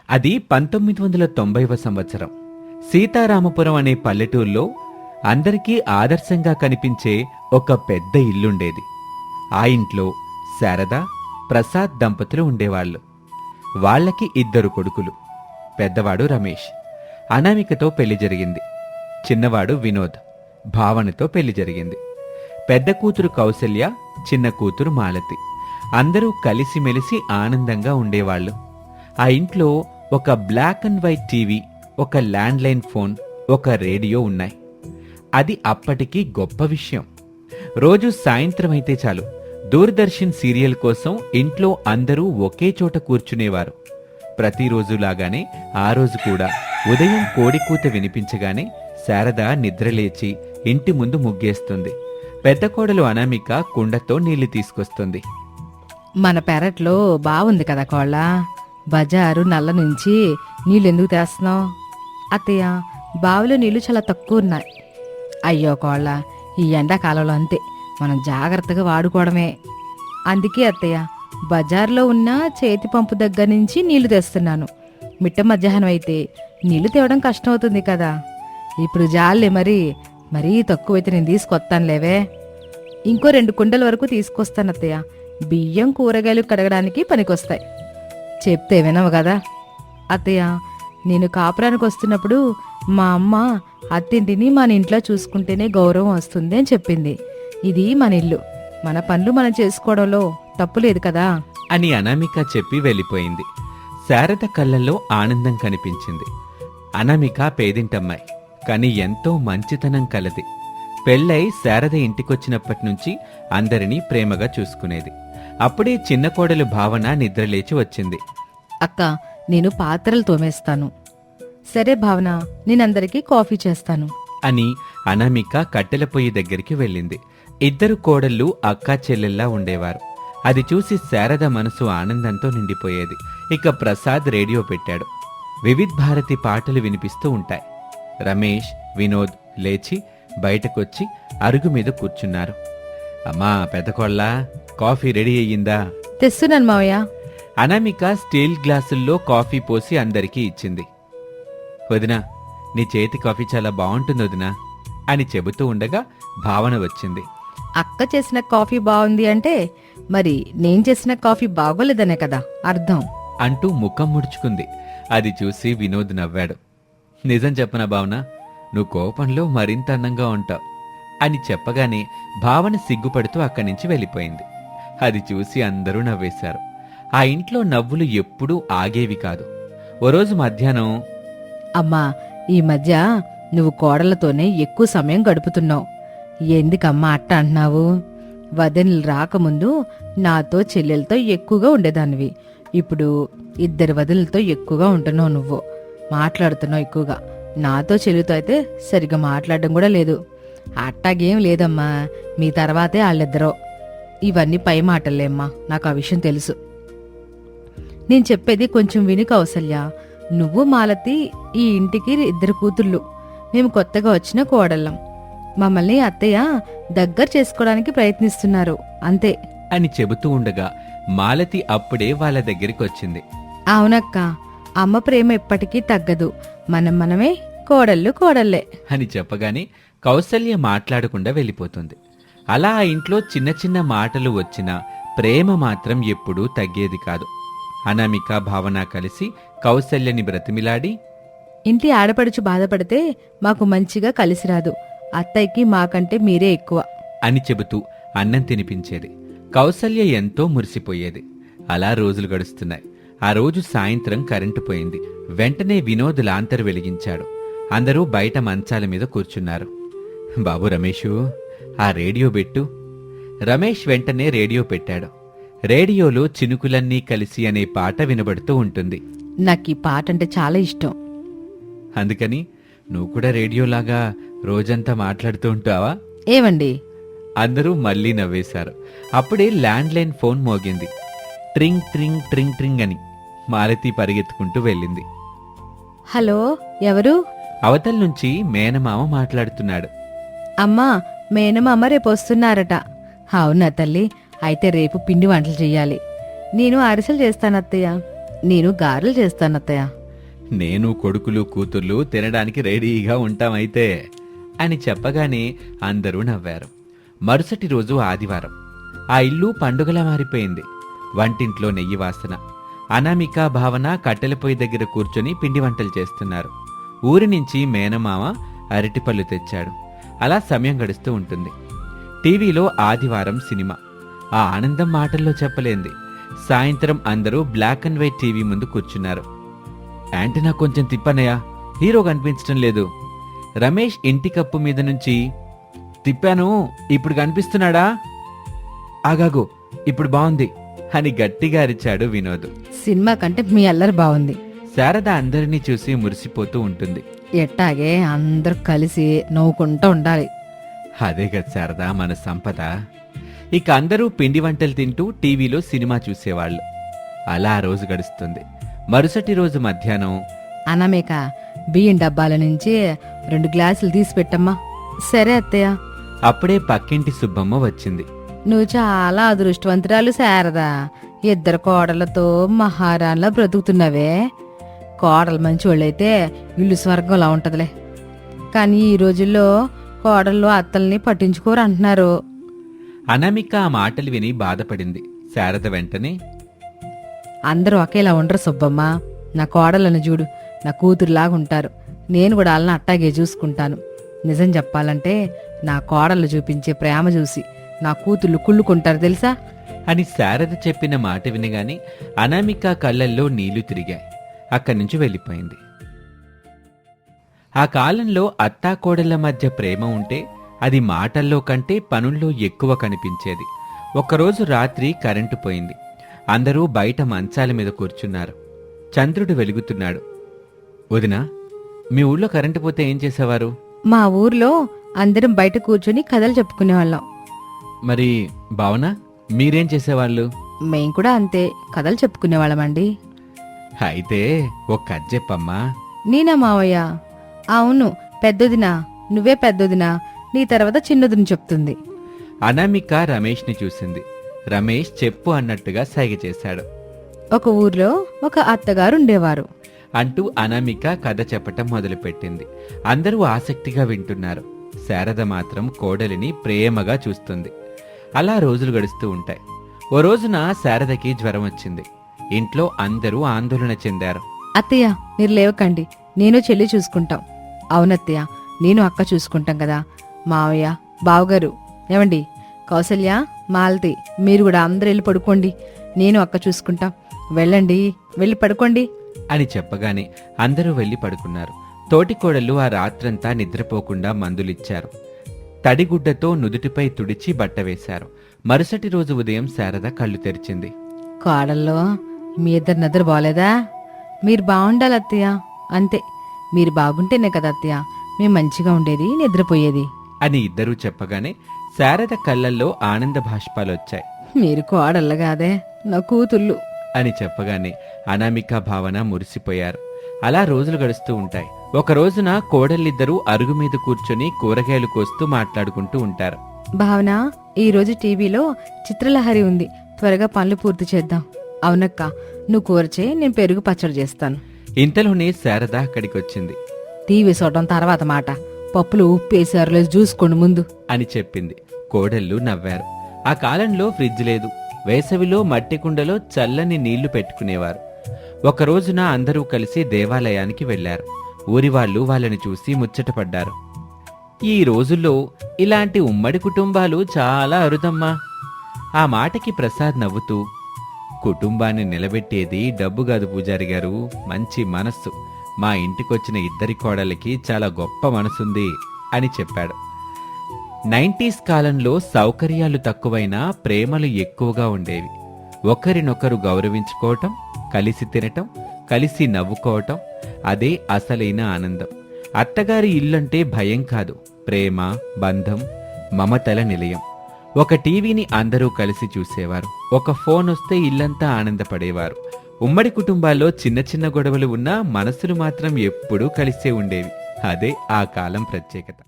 అది 1990వ సంవత్సరం. సీతారామపురం అనే పల్లెటూరులో అందరికీ ఆదర్శంగా కనిపించే ఒక పెద్ద ఇల్లుండేది. ఆ ఇంట్లో శారద, ప్రసాద్ దంపతులు ఉండేవాళ్లు. వాళ్లకి 2 కొడుకులు. పెద్దవాడు రమేష్, అనామికతో పెళ్లి జరిగింది. చిన్నవాడు వినోద్, భావనతో పెళ్లి జరిగింది. పెద్ద కూతురు కౌసల్య, చిన్న కూతురు మాలతి. అందరూ కలిసిమెలిసి ఆనందంగా ఉండేవాళ్లు. ఆ ఇంట్లో ఒక బ్లాక్ అండ్ వైట్ టీవీ, ఒక ల్యాండ్లైన్ ఫోన్, ఒక రేడియో ఉన్నాయి. అది అప్పటికి గొప్ప విషయం. రోజు సాయంత్రం అయితే చాలు, దూరదర్శన్ సీరియల్ కోసం ఇంట్లో అందరూ ఒకే చోట కూర్చునేవారు. ప్రతిరోజులాగానే ఆ రోజు కూడా ఉదయం కోడికూత వినిపించగానే శారద నిద్రలేచి ఇంటి ముందు ముగ్గేస్తుంది. పెద్ద కోడలు అనామిక కుండతో నీళ్లు తీసుకొస్తుంది. మన పెరట్లో బావుంది కదా కోళ్ళ, బజారు నల్ల నుంచి నీళ్ళెందుకు తెస్తున్నావు? అత్తయ్య, బావిలో నీళ్లు చాలా తక్కువ ఉన్నాయి. అయ్యో కోళ్ళ, ఈ ఎండాకాలంలో అంతే, మనం జాగ్రత్తగా వాడుకోవడమే. అందుకే అత్తయ్య, బజార్లో ఉన్న చేతి పంపు దగ్గర నుంచి నీళ్లు తెస్తున్నాను. మిట్ట మధ్యాహ్నం అయితే నీళ్లు తేవడం కష్టమవుతుంది కదా. ఇప్పుడు జాలే, మరీ తక్కువైతే నేను తీసుకొస్తానులేవే. ఇంకో 2 కుండల వరకు తీసుకొస్తాను అత్తయ్య. బియ్యం, కూరగాయలు కడగడానికి పనికొస్తాయి. చెప్తే వినవు కదా అత్తయ్య. నేను కాపురానికి వస్తున్నప్పుడు మా అమ్మ అత్తింటిని మన ఇంట్లో చూసుకుంటేనే గౌరవం వస్తుంది అని చెప్పింది. ఇది మన ఇల్లు, మన పనులు మనం చేసుకోవడంలో తప్పు లేదు కదా అని అనామిక చెప్పి వెళ్ళిపోయింది. శారద కళ్ళల్లో ఆనందం కనిపించింది. అనామిక పేదింటమ్మాయి, కాని ఎంతో మంచితనం కలది. పెళ్ళై శారద ఇంటికొచ్చినప్పటినుంచి అందరినీ ప్రేమగా చూసుకునేది. అప్పుడే చిన్న కోడలు భావన నిద్రలేచి వచ్చింది. అక్క, నేను పాత్రలు తోమేస్తాను. సరే భావన, నేనందరికీ కాఫీ చేస్తాను అని అనామిక కట్టెల పొయ్యి దగ్గరికి వెళ్ళింది. 2 కోడళ్ళు అక్కా చెల్లెల్లా ఉండేవారు. అది చూసి శారద మనసు ఆనందంతో నిండిపోయేది. ఇక ప్రసాద్ రేడియో పెట్టాడు. వివిధ్ భారతి పాటలు వినిపిస్తూ ఉంటాయి. రమేష్, వినోద్ లేచి బయటకొచ్చి అరుగు మీద కూర్చున్నారు. అమ్మా పెద్దకోళ్ళ, కాఫీ రెడీ అయ్యిందా? తెస్తున్నాను మావయ్య. అనామిక స్టీల్ గ్లాసుల్లో కాఫీ పోసి అందరికీ ఇచ్చింది. వదినా, నీ చేతి కాఫీ చాలా బాగుంటుంది వదినా అని చెబుతూ ఉండగా భావన వచ్చింది. అక్క చేసిన కాఫీ బాగుంది అంటే మరి నేను చేసిన కాఫీ బాగోలేదనే కదా అర్థం అంటూ ముఖం ముడుచుకుంది. అది చూసి వినోద్ నవ్వాడు. నిజం చెప్పనా భావన, నువ్వు కోపంలో మరింత అందంగా ఉంటావు అని చెప్పగానే భావన సిగ్గుపడుతూ అక్కడి నుంచి వెళ్ళిపోయింది. అది చూసి అందరూ నవ్వేశారు. ఆ ఇంట్లో నవ్వులు ఎప్పుడూ ఆగేవి కాదు. ఓ రోజు మధ్యాహ్నం, అమ్మా, ఈ మధ్య నువ్వు కోడలతోనే ఎక్కువ సమయం గడుపుతున్నావు. ఎందుకమ్మా అట్ట అంటున్నావు? వదినలు రాకముందు నాతో చెల్లెలతో ఎక్కువగా ఉండేదానివి. ఇప్పుడు 2 వదినలతో ఎక్కువగా ఉంటున్నావు. నువ్వు మాట్లాడుతున్నావు ఎక్కువగా. నాతో చెల్లితో అయితే సరిగ్గా మాట్లాడడం కూడా లేదు. అట్టాగేం లేదమ్మా, మీ తర్వాతే వాళ్ళిద్దరూ. ఇవన్నీ పై మాటలేమ్మా, నాకు ఆ విషయం తెలుసు. నేను చెప్పేది కొంచెం విని కౌసల్య. నువ్వు మాలతి ఈ ఇంటికి 2 కూతుళ్ళు. మేము కొత్తగా వచ్చిన కోడళ్ళం. మమ్మల్ని అత్తయ్య దగ్గర చేసుకోవడానికి ప్రయత్నిస్తున్నారు అంతే అని చెబుతూ ఉండగా మాలతి అప్పుడే వాళ్ళ దగ్గరికి వచ్చింది. అవునక్క, అమ్మ ప్రేమ ఎప్పటికీ తగ్గదు. మనమే కోడళ్ళే అని చెప్పగానే కౌసల్య మాట్లాడకుండా వెళ్ళిపోతుంది. అలా ఆ ఇంట్లో చిన్న చిన్న మాటలు వచ్చినా ప్రేమ మాత్రం ఎప్పుడూ తగ్గేది కాదు. అనామిక, భావన కలిసి కౌసల్యని బ్రతిమిలాడి, ఇంటి ఆడపడుచు బాధపడితే మాకు మంచిగా కలిసి రాదు. అత్తయ్యకి మాకంటే మీరే ఎక్కువ అని చెబుతూ అన్నం తినిపించేది. కౌసల్య ఎంతో మురిసిపోయేది. అలా రోజులు గడుస్తున్నాయి. ఆ రోజు సాయంత్రం కరెంటు పోయింది. వెంటనే వినోద్ లాంతరు వెలిగించాడు. అందరూ బయట మంచాల మీద కూర్చున్నారు. బాబు రమేషు, ఆ రేడియో పెట్టు. రమేష్ వెంటనే రేడియో పెట్టాడు. రేడియోలో చినుకులన్నీ కలిసి అనే పాట వినబడుతూ ఉంటుంది. నాకు ఈ పాట అంటే చాలా ఇష్టం. అందుకని నువ్వు కూడా రేడియోలాగా రోజంతా మాట్లాడుతూ ఉంటావా? ఏమండి? అందరూ మళ్లీ నవ్వేశారు. అప్పుడే ల్యాండ్లైన్ ఫోన్ మోగింది. ట్రింగ్ ట్రింగ్ ట్రింగ్ ట్రింగ్ అని మాలతి పరిగెత్తుకుంటూ వెళ్ళింది. హలో, ఎవరు? అవతల నుంచి మేనమామ మాట్లాడుతున్నాడు. అమ్మా, మేనమామ రేపు వస్తున్నారట. అవునా తల్లి, అయితే రేపు పిండి వంటలు చెయ్యాలి. నేను అరిసెలు చేస్తానత్తయ్య. నేను గారెలు చేస్తాను అత్తయ్య. నేను కొడుకులు కూతుర్లు తినడానికి రెడీగా ఉంటామైతే అని చెప్పగానే అందరూ నవ్వారు. మరుసటి రోజు ఆదివారం. ఆ ఇల్లు పండుగలా మారిపోయింది. వంటింట్లో నెయ్యి వాసన. అనామిక, భావన కట్టెల పొయ్యి దగ్గర కూర్చొని పిండి వంటలు చేస్తున్నారు. ఊరి నుంచి మేనమామ అరటిపళ్ళు తెచ్చాడు. అలా సమయం గడుస్తూ ఉంటుంది. టీవీలో ఆదివారం సినిమా. ఆ ఆనందం మాటల్లో చెప్పలేంది. సాయంత్రం అందరూ బ్లాక్ అండ్ వైట్ టీవీ ముందు కూర్చున్నారు. యాంటనా కొంచెం తిప్పనయ్యా, హీరో కనిపించడం లేదు. రమేష్ ఇంటి కప్పు మీద నుంచి, తిప్పాను, ఇప్పుడు కనిపిస్తున్నాడా? ఆగాగు, ఇప్పుడు బాగుంది అని గట్టిగా అరిచాడు వినోద్. సినిమా కంటే మీ అల్లరి బాగుంది. శారద అందరినీ చూసి మురిసిపోతూ ఉంటుంది. ఎట్టాగే అందరూ కలిసి నవ్వుకుంటూ ఉండాలి. అదే కదా శారద మన సంపద. ఇక అందరూ పిండి వంటలు తింటూ టీవీలో సినిమా చూసేవాళ్ళు. అలా ఆ రోజు గడుస్తుంది. మరుసటి రోజు మధ్యాహ్నం, అనామిక, బియ్యం డబ్బాల నుంచి 2 గ్లాసులు తీసి పెట్టమ్మా. సరే అత్తయ్య. అప్పుడే పక్కింటి సుబ్బమ్మ వచ్చింది. నువ్వు చాలా అదృష్టవంతురాలు శారదా. 2 కోడలతో మహారాణిలా బ్రతుకుతున్నావే. కోడలు మంచివాళ్ళైతే ఇల్లు స్వర్గంలా ఉంటదిలే. కానీ ఈ రోజుల్లో కోడళ్ళు అత్తల్ని పట్టించుకోరు అంటున్నారు. అనామిక ఆ మాటలు విని బాధపడింది. శారద వెంటనే, అందరూ ఒకేలా ఉండరు సుబ్బమ్మ. నా కోడలను చూడు, నా కూతురులాగా ఉంటారు. నేను కూడా వాళ్ళని అట్టాగే చూసుకుంటాను. నిజం చెప్పాలంటే నా కోడళ్ళు చూపించే ప్రేమ చూసి నా కూతుళ్ళు కుళ్ళుకుంటారు తెలుసా అని శారద చెప్పిన మాట వినగాని అనామిక కళ్ళల్లో నీళ్లు తిరిగాయి. అక్కడి నుంచి వెళ్ళిపోయింది. ఆ కాలంలో అత్తాకోడళ్ల మధ్య ప్రేమ ఉంటే అది మాటల్లో కంటే పనుల్లో ఎక్కువ కనిపించేది. ఒకరోజు రాత్రి కరెంటు పోయింది. అందరూ బయట మంచాల మీద కూర్చున్నారు. చంద్రుడు వెలుగుతున్నాడు. వదినా, మీ ఊళ్ళో కరెంటు పోతే ఏం చేసేవారు? మా ఊర్లో అందరం బయట కూర్చొని కథలు చెప్పుకునేవాళ్ళం. మరి భావన, మీరేం చేసేవాళ్ళు? మేం కూడా అంతే, కథలు చెప్పుకునేవాళ్ళమండి. అయితే ఒక కథ చెప్పమ్మా. నేనా మావయ్య? అవును, పెద్దదినా. నువ్వే పెద్దదినా, నీ తర్వాత చిన్నదిని చెప్తుంది. అనామిక రమేష్ని చూసింది. రమేష్ చెప్పు అన్నట్టుగా సైగ చేశాడు. ఒక ఊర్లో ఒక అత్తగారుండేవారు అంటూ అనామిక కథ చెప్పటం మొదలుపెట్టింది. అందరూ ఆసక్తిగా వింటున్నారు. శారద మాత్రం కోడలిని ప్రేమగా చూస్తుంది. అలా రోజులు గడుస్తూ ఉంటాయి. ఓ రోజున శారదకి జ్వరం వచ్చింది. ఇంట్లో అందరూ ఆందోళన చెందారు. అత్తయ్య, మీరు లేవకండి, నేను చెల్లి చూసుకుంటాం. అవునత్తయ్య, నేను అక్క చూసుకుంటాం కదా. మావయ్య, బావగారు, ఏమండి, కౌసల్య, మాలతి, మీరు కూడా అందరూ వెళ్ళి పడుకోండి. నేను అక్క చూసుకుంటాం. వెళ్ళండి, వెళ్ళి పడుకోండి అని చెప్పగానే అందరూ వెళ్లి పడుకున్నారు. తోటికోడళ్ళు ఆ రాత్రంతా నిద్రపోకుండా మందులిచ్చారు. తడిగుడ్డతో నుదుటిపై తుడిచి బట్ట వేశారు. మరుసటి రోజు ఉదయం శారద కళ్ళు తెరిచింది. కోడల్లో మీ ఇద్దరు నిద్ర బాలేదా? మీరు బాగుండాలి అత్తయ్య. అంతే, మీరు బాగుంటేనే కదా అత్తయ్య మేము మంచిగా ఉండేది, నిద్రపోయేది అని ఇద్దరూ చెప్పగానే శారద కళ్ళల్లో ఆనంద భాష్పాలొచ్చాయి. మీరు కోడళ్ళు కాదే, నా కూతుళ్ళు అని చెప్పగానే అనామిక, భావన మురిసిపోయారు. అలా రోజులు గడుస్తూ ఉంటాయి. ఒక రోజున కోడళ్ళిద్దరూ అరుగు మీద కూర్చొని కూరగాయలు కోస్తూ మాట్లాడుకుంటూ ఉంటారు. భావన, ఈరోజు టీవీలో చిత్రలహరి ఉంది, త్వరగా పనులు పూర్తి చేద్దాం. అవునక్క, నువ్వు కూరచే, నేను పెరుగు పచ్చడి చేస్తాను. ఇంతలోనే శారద అక్కడికొచ్చింది. టీవీ చూడటం తర్వాత మాట, పప్పులు ఉప్పేసారు లేదు చూసుకోండి ముందు అని చెప్పింది. కోడళ్ళు నవ్వారు. ఆ కాలంలో ఫ్రిడ్జ్ లేదు. వేసవిలో మట్టి కుండలో చల్లని నీళ్లు పెట్టుకునేవారు. ఒక రోజున అందరూ కలిసి దేవాలయానికి వెళ్లారు. ఊరివాళ్లు వాళ్ళని చూసి ముచ్చటపడ్డారు. ఈ రోజుల్లో ఇలాంటి ఉమ్మడి కుటుంబాలు చాలా అరుదమ్మా. ఆ మాటకి ప్రసాద్ నవ్వుతూ, కుటుంబాన్ని నిలబెట్టేది డబ్బు కాదు పూజారి గారు, మంచి మనస్సు. మా ఇంటికొచ్చిన ఇద్దరి కోడలకి చాలా గొప్ప మనసుంది అని చెప్పాడు. 90s కాలంలో సౌకర్యాలు తక్కువైనా ప్రేమలు ఎక్కువగా ఉండేవి. ఒకరినొకరు గౌరవించుకోవటం, కలిసి తినటం, కలిసి నవ్వుకోవటం, అదే అసలైన ఆనందం. అత్తగారి ఇల్లంటే భయం కాదు, ప్రేమ, బంధం, మమతల నిలయం. ఒక టీవీని అందరూ కలిసి చూసేవారు. ఒక ఫోన్ వస్తే ఇల్లంతా ఆనందపడేవారు. ఉమ్మడి కుటుంబాల్లో చిన్న చిన్న గొడవలు ఉన్నా మనసులు మాత్రం ఎప్పుడూ కలిసే ఉండేవి. అదే ఆ కాలం ప్రత్యేకత.